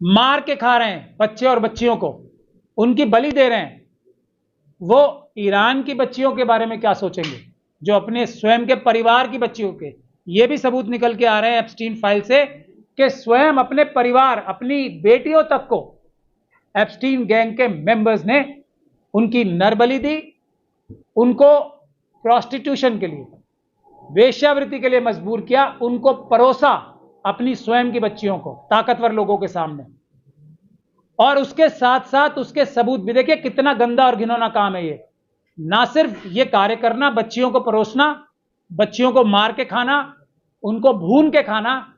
मार के खा रहे हैं बच्चे और बच्चियों को, उनकी बलि दे रहे हैं, वो ईरान की बच्चियों के बारे में क्या सोचेंगे, जो अपने स्वयं के परिवार की बच्चियों के। ये भी सबूत निकल के आ रहे हैं एप्स्टीन फाइल से कि स्वयं अपने परिवार, अपनी बेटियों तक को एप्स्टीन गैंग के मेंबर्स ने उनकी नरबली दी, उनको प्रोस्टिट्यूशन के लिए, वेश्यावृत्ति के लिए मजबूर किया, उनको परोसा अपनी स्वयं की बच्चियों को ताकतवर लोगों के सामने। और उसके साथ साथ उसके सबूत भी देखिए कितना गंदा और घिनौना काम है ये। ना सिर्फ ये कार्य करना, बच्चियों को परोसना, बच्चियों को मार के खाना, उनको भून के खाना,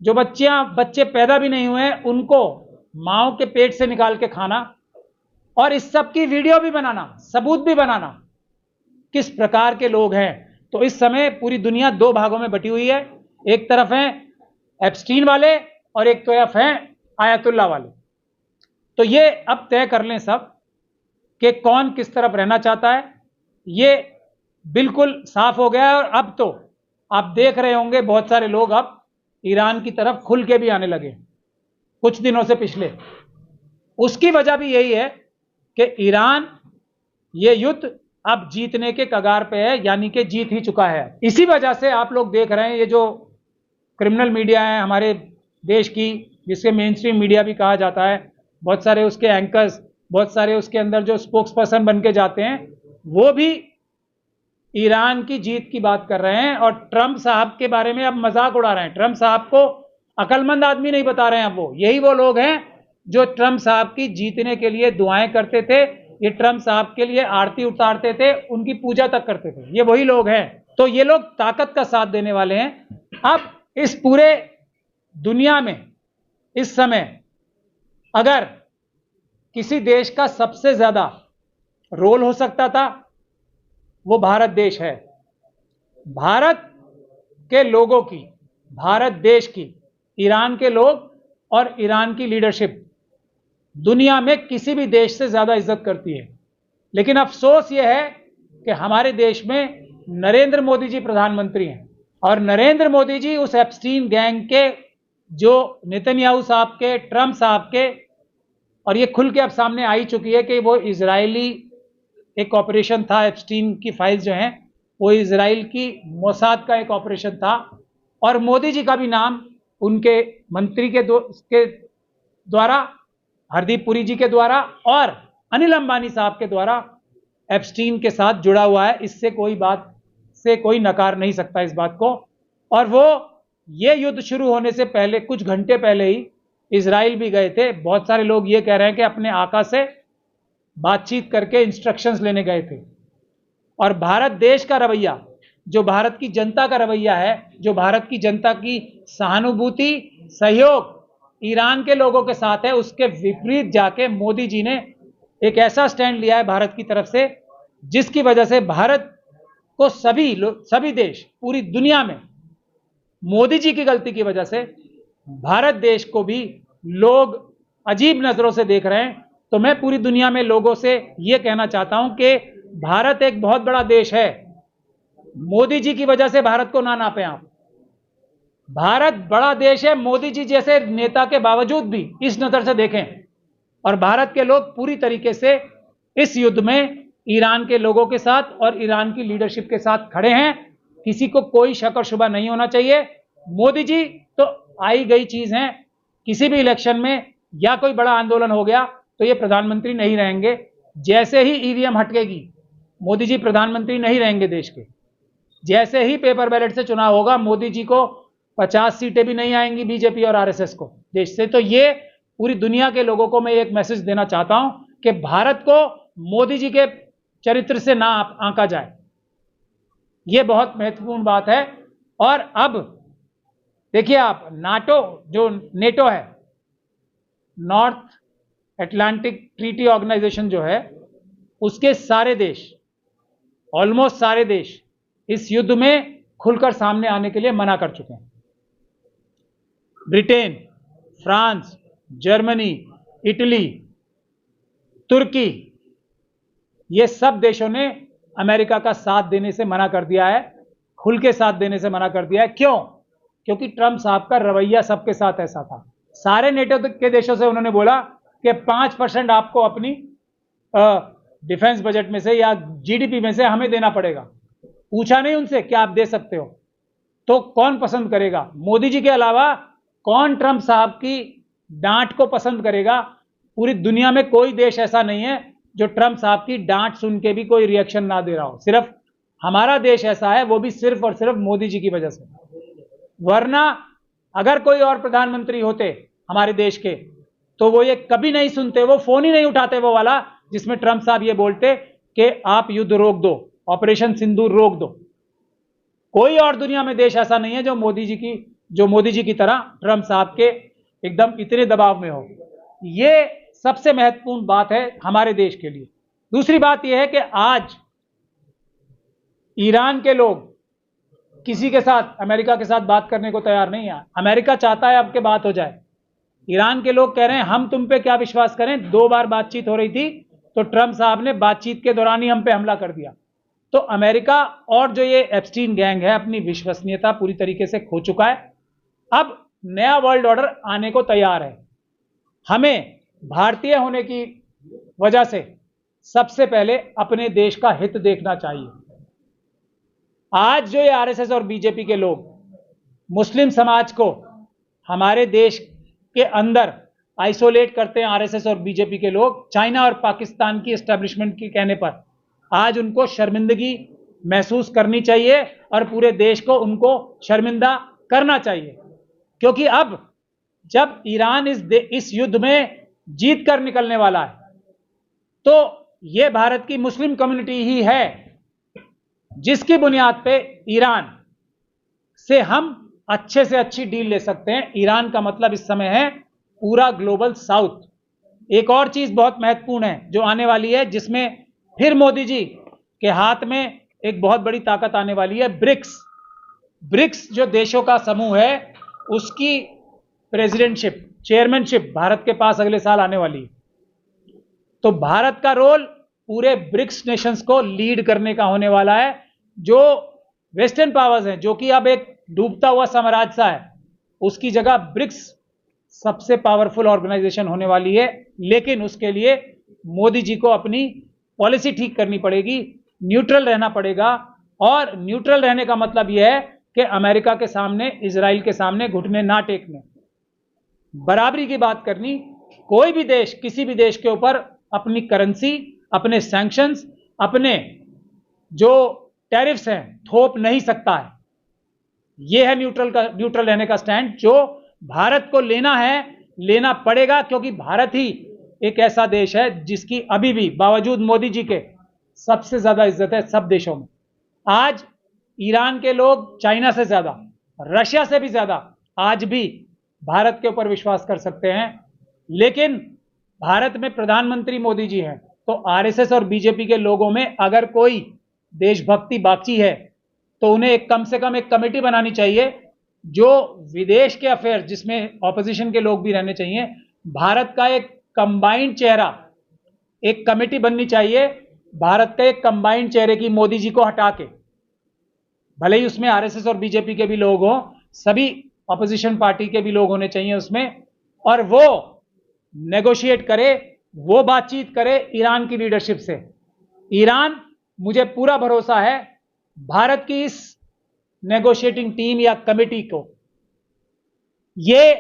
जो बच्चे पैदा भी नहीं हुए उनको माओ के पेट से निकाल के खाना, और इस सब की वीडियो भी बनाना, सबूत भी बनाना। किस प्रकार के लोग हैं। तो इस समय पूरी दुनिया दो भागों में बटी हुई है, एक तरफ हैं एप्स्टीन वाले और एक तरफ हैं आयतुल्ला वाले। तो ये अब तय कर लें सब कि कौन किस तरफ रहना चाहता है, ये बिल्कुल साफ हो गया है। और अब तो आप देख रहे होंगे बहुत सारे लोग अब ईरान की तरफ खुल के भी आने लगे कुछ दिनों से पिछले। उसकी वजह भी यही है कि ईरान ये युद्ध अब जीतने के कगार पे है, यानी कि जीत ही चुका है। इसी वजह से आप लोग देख रहे हैं ये जो क्रिमिनल मीडिया है हमारे देश की, जिसके मेन स्ट्रीम मीडिया भी कहा जाता है, बहुत सारे उसके एंकर्स, बहुत सारे उसके अंदर जो स्पोक्स पर्सन बन के जाते हैं, वो भी ईरान की जीत की बात कर रहे हैं और ट्रंप साहब के बारे में अब मजाक उड़ा रहे हैं। ट्रंप साहब को अक्लमंद आदमी नहीं बता रहे हैं। अब वो यही वो लोग हैं जो ट्रंप साहब की जीतने के लिए दुआएं करते थे, ये ट्रंप साहब के लिए आरती उतारते थे, उनकी पूजा तक करते थे, ये वही लोग हैं। तो ये लोग ताकत का साथ देने वाले हैं। अब इस पूरे दुनिया में इस समय अगर किसी देश का सबसे ज्यादा रोल हो सकता था, वो भारत देश है। भारत के लोगों की, भारत देश की, ईरान के लोग और ईरान की लीडरशिप दुनिया में किसी भी देश से ज्यादा इज्जत करती है। लेकिन अफसोस यह है कि हमारे देश में नरेंद्र मोदी जी प्रधानमंत्री हैं और नरेंद्र मोदी जी उस एप्स्टीन गैंग के, जो नेतन्याहू साहब के, ट्रंप साहब के, और ये खुल के अब सामने आ ही चुकी है कि वो इजरायली एक ऑपरेशन था, एप्स्टीन की फाइल्स जो हैं वो इजराइल की मोसाद का एक ऑपरेशन था। और मोदी जी का भी नाम उनके मंत्री के द्वारा, हरदीप पुरी जी के द्वारा और अनिल अंबानी साहब के द्वारा एप्स्टीन के साथ जुड़ा हुआ है। इससे कोई बात से कोई नकार नहीं सकता इस बात को। और वो ये युद्ध शुरू होने से पहले, कुछ घंटे पहले ही इजराइल भी गए थे। बहुत सारे लोग ये कह रहे हैं कि अपने आका से बातचीत करके इंस्ट्रक्शंस लेने गए थे। और भारत देश का रवैया, जो भारत की जनता का रवैया है, जो भारत की जनता की सहानुभूति, सहयोग ईरान के लोगों के साथ है, उसके विपरीत जाके मोदी जी ने एक ऐसा स्टैंड लिया है भारत की तरफ से, जिसकी वजह से भारत को सभी देश पूरी दुनिया में मोदी जी की गलती की वजह से भारत देश को भी लोग अजीब नजरों से देख रहे हैं। तो मैं पूरी दुनिया में लोगों से यह कहना चाहता हूं कि भारत एक बहुत बड़ा देश है। मोदी जी की वजह से भारत को ना नापें आप। भारत बड़ा देश है, मोदी जी जैसे नेता के बावजूद भी इस नजर से देखें। और भारत के लोग पूरी तरीके से इस युद्ध में ईरान के लोगों के साथ और ईरान की लीडरशिप के साथ खड़े हैं। किसी को कोई शक और शुबा नहीं होना चाहिए। मोदी जी तो आई गई चीज हैं। किसी भी इलेक्शन में या कोई बड़ा आंदोलन हो गया तो ये प्रधानमंत्री नहीं रहेंगे। जैसे ही ईवीएम हटकेगी, मोदी जी प्रधानमंत्री नहीं रहेंगे देश के। जैसे ही पेपर बैलेट से चुनाव होगा, मोदी जी को 50 सीटें भी नहीं आएंगी बीजेपी और आरएसएस को देश से। तो ये पूरी दुनिया के लोगों को मैं एक मैसेज देना चाहता हूं कि भारत को मोदी जी के चरित्र से ना आंका जाए। यह बहुत महत्वपूर्ण बात है। और अब देखिए आप, नेटो है, नॉर्थ अटलांटिक ट्रीटी ऑर्गेनाइजेशन जो है, उसके सारे देश, ऑलमोस्ट सारे देश इस युद्ध में खुलकर सामने आने के लिए मना कर चुके हैं। ब्रिटेन, फ्रांस, जर्मनी, इटली, तुर्की, ये सब देशों ने अमेरिका का साथ देने से मना कर दिया है, खुल के साथ देने से मना कर दिया है। क्यों? क्योंकि ट्रंप साहब का रवैया सबके साथ ऐसा था। सारे नेटो के देशों से उन्होंने बोला कि 5% आपको अपनी डिफेंस बजट में से या जीडीपी में से हमें देना पड़ेगा। पूछा नहीं उनसे कि आप दे सकते हो, तो कौन पसंद करेगा? मोदी जी के अलावा कौन ट्रंप साहब की डांट को पसंद करेगा? पूरी दुनिया में कोई देश ऐसा नहीं है जो ट्रंप साहब की डांट सुन के भी कोई रिएक्शन ना दे रहा हो। सिर्फ हमारा देश ऐसा है, वो भी सिर्फ और सिर्फ मोदी जी की वजह से। वरना अगर कोई और प्रधानमंत्री होते हमारे देश के, तो वो ये कभी नहीं सुनते, वो फोन ही नहीं उठाते वो वाला जिसमें ट्रंप साहब ये बोलते कि आप युद्ध रोक दो, ऑपरेशन सिंदूर रोक दो। कोई और दुनिया में देश ऐसा नहीं है जो मोदी जी की तरह ट्रंप साहब के एकदम इतने दबाव में हो। ये सबसे महत्वपूर्ण बात है हमारे देश के लिए। दूसरी बात यह है कि आज ईरान के लोग किसी के साथ, अमेरिका के साथ बात करने को तैयार नहीं है। अमेरिका चाहता है अब के बात हो जाए। ईरान के लोग कह रहे हैं हम तुम पे क्या विश्वास करें, 2 बार बातचीत हो रही थी तो ट्रंप साहब ने बातचीत के दौरान ही हम पे हमला कर दिया। तो अमेरिका और जो ये एप्स्टीन गैंग है अपनी विश्वसनीयता पूरी तरीके से खो चुका है। अब नया वर्ल्ड ऑर्डर आने को तैयार है। हमें भारतीय होने की वजह से सबसे पहले अपने देश का हित देखना चाहिए। आज जो ये आरएसएस और बीजेपी के लोग मुस्लिम समाज को हमारे देश के अंदर आइसोलेट करते हैं, आरएसएस और बीजेपी के लोग चाइना और पाकिस्तान की एस्टेब्लिशमेंट के कहने पर, आज उनको शर्मिंदगी महसूस करनी चाहिए और पूरे देश को उनको शर्मिंदा करना चाहिए। क्योंकि अब जब ईरान इस युद्ध में जीत कर निकलने वाला है, तो यह भारत की मुस्लिम कम्युनिटी ही है जिसकी बुनियाद पे ईरान से हम अच्छे से अच्छी डील ले सकते हैं। ईरान का मतलब इस समय है पूरा ग्लोबल साउथ। एक और चीज बहुत महत्वपूर्ण है जो आने वाली है, जिसमें फिर मोदी जी के हाथ में एक बहुत बड़ी ताकत आने वाली है, ब्रिक्स। ब्रिक्स जो देशों का समूह है उसकी प्रेसिडेंटशिप, चेयरमैनशिप भारत के पास अगले साल आने वाली है। तो भारत का रोल पूरे ब्रिक्स नेशंस को लीड करने का होने वाला है। जो वेस्टर्न पावर्स हैं, जो कि अब एक डूबता हुआ साम्राज्य सा है, उसकी जगह ब्रिक्स सबसे पावरफुल ऑर्गेनाइजेशन होने वाली है। लेकिन उसके लिए मोदी जी को अपनी पॉलिसी ठीक करनी पड़ेगी, न्यूट्रल रहना पड़ेगा। और न्यूट्रल रहने का मतलब यह है कि अमेरिका के सामने, इजराइल के सामने घुटने ना टेकने, बराबरी की बात करनी। कोई भी देश किसी भी देश के ऊपर अपनी करेंसी, अपने सैंक्शंस, अपने जो टैरिफ्स हैं थोप नहीं सकता है। यह है न्यूट्रल रहने का स्टैंड जो भारत को लेना है, लेना पड़ेगा। क्योंकि भारत ही एक ऐसा देश है जिसकी अभी भी बावजूद मोदी जी के सबसे ज्यादा इज्जत है सब देशों में। आज ईरान के लोग चाइना से ज्यादा, रशिया से भी ज्यादा आज भी भारत के ऊपर विश्वास कर सकते हैं। लेकिन भारत में प्रधानमंत्री मोदी जी हैं, तो आरएसएस और बीजेपी के लोगों में अगर कोई देशभक्ति बाकी है तो उन्हें कम से कम एक कमेटी बनानी चाहिए जो विदेश के अफेयर, जिसमें ऑपोजिशन के लोग भी रहने चाहिए। भारत का एक कंबाइंड चेहरा, एक कमेटी बननी चाहिए भारत के एक कंबाइंड चेहरे की, मोदी जी को हटा के। भले ही उसमें आरएसएस और बीजेपी के भी लोग हों, सभी ऑपोजिशन पार्टी के भी लोग होने चाहिए उसमें, और वो नेगोशिएट करे, वो बातचीत करे ईरान की लीडरशिप से। ईरान, मुझे पूरा भरोसा है भारत की इस नेगोशिएटिंग टीम या कमेटी को ये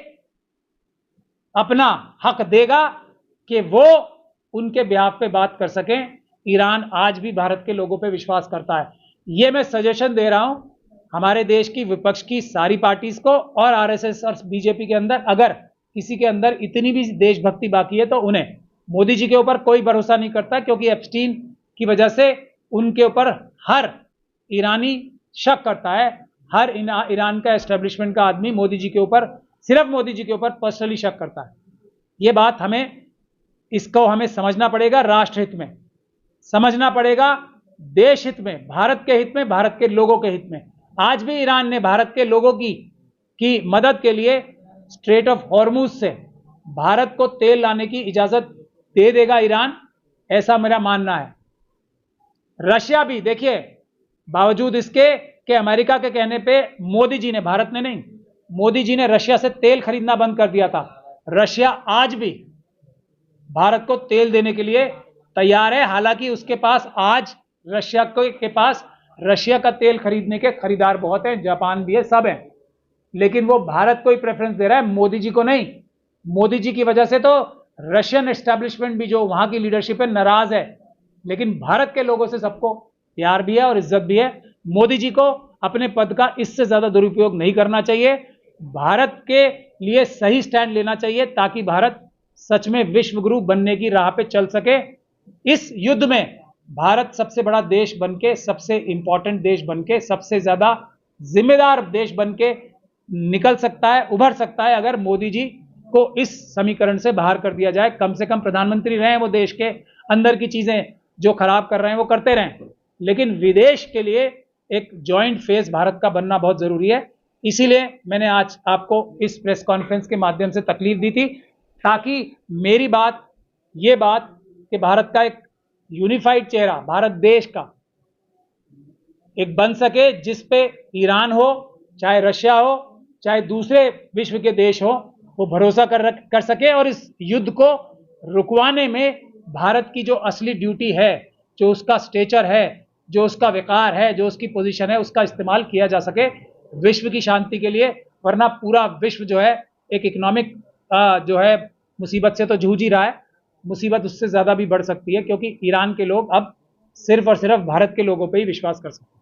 अपना हक देगा कि वो उनके बिहाफ पे बात कर सकें। ईरान आज भी भारत के लोगों पे विश्वास करता है। ये मैं सजेशन दे रहा हूं हमारे देश की विपक्ष की सारी पार्टीज को, और आरएसएस और बीजेपी के अंदर अगर किसी के अंदर इतनी भी देशभक्ति बाकी है तो उन्हें, मोदी जी के ऊपर कोई भरोसा नहीं करता क्योंकि एप्स्टीन की वजह से उनके ऊपर हर ईरानी शक करता है। हर ईरान का एस्टेब्लिशमेंट का आदमी मोदी जी के ऊपर, सिर्फ मोदी जी के ऊपर पर्सनली शक करता है। ये बात इसको हमें समझना पड़ेगा, राष्ट्र हित में समझना पड़ेगा, देश हित में, भारत के हित में, भारत के लोगों के हित में। आज भी ईरान ने भारत के लोगों की मदद के लिए स्ट्रेट ऑफ हॉर्मुज से भारत को तेल लाने की इजाजत दे देगा ईरान, ऐसा मेरा मानना है। रशिया भी देखिए, बावजूद इसके कि अमेरिका के कहने पे मोदी जी ने, भारत ने नहीं, मोदी जी ने रशिया से तेल खरीदना बंद कर दिया था, रशिया आज भी भारत को तेल देने के लिए तैयार है। हालांकि उसके पास आज रशिया के पास रशिया का तेल खरीदने के खरीदार बहुत हैं, जापान भी है, सब हैं, लेकिन वो भारत को ही प्रेफरेंस दे रहा है, मोदी जी को नहीं। मोदी जी की वजह से तो रशियन एस्टैब्लिशमेंट भी, जो वहां की लीडरशिप है, नाराज है, लेकिन भारत के लोगों से सबको प्यार भी है और इज्जत भी है। मोदी जी को अपने पद का इससे ज्यादा दुरुपयोग नहीं करना चाहिए, भारत के लिए सही स्टैंड लेना चाहिए ताकि भारत सच में विश्व गुरु बनने की राह पे चल सके। इस युद्ध में भारत सबसे बड़ा देश बनके, सबसे इंपॉर्टेंट देश बनके, सबसे ज्यादा जिम्मेदार देश बनके निकल सकता है, उभर सकता है, अगर मोदी जी को इस समीकरण से बाहर कर दिया जाए। कम से कम प्रधानमंत्री रहे, वो देश के अंदर की चीजें जो खराब कर रहे हैं वो करते रहें, लेकिन विदेश के लिए एक जॉइंट फेस भारत का बनना बहुत जरूरी है। इसीलिए मैंने आज आपको इस प्रेस कॉन्फ्रेंस के माध्यम से तकलीफ दी थी, ताकि मेरी बात, ये बात कि भारत का एक यूनिफाइड चेहरा भारत देश का एक बन सके, जिस पे ईरान हो, चाहे रशिया हो, चाहे दूसरे विश्व के देश हो, वो भरोसा कर सके और इस युद्ध को रुकवाने में भारत की जो असली ड्यूटी है, जो उसका स्टेचर है, जो उसका विकार है, जो उसकी पोजीशन है, उसका इस्तेमाल किया जा सके विश्व की शांति के लिए। वरना पूरा विश्व जो है एक इकोनॉमिक जो है मुसीबत से तो जूझ ही रहा है, मुसीबत उससे ज्यादा भी बढ़ सकती है, क्योंकि ईरान के लोग अब सिर्फ और सिर्फ भारत के लोगों पर ही विश्वास कर सकते हैं।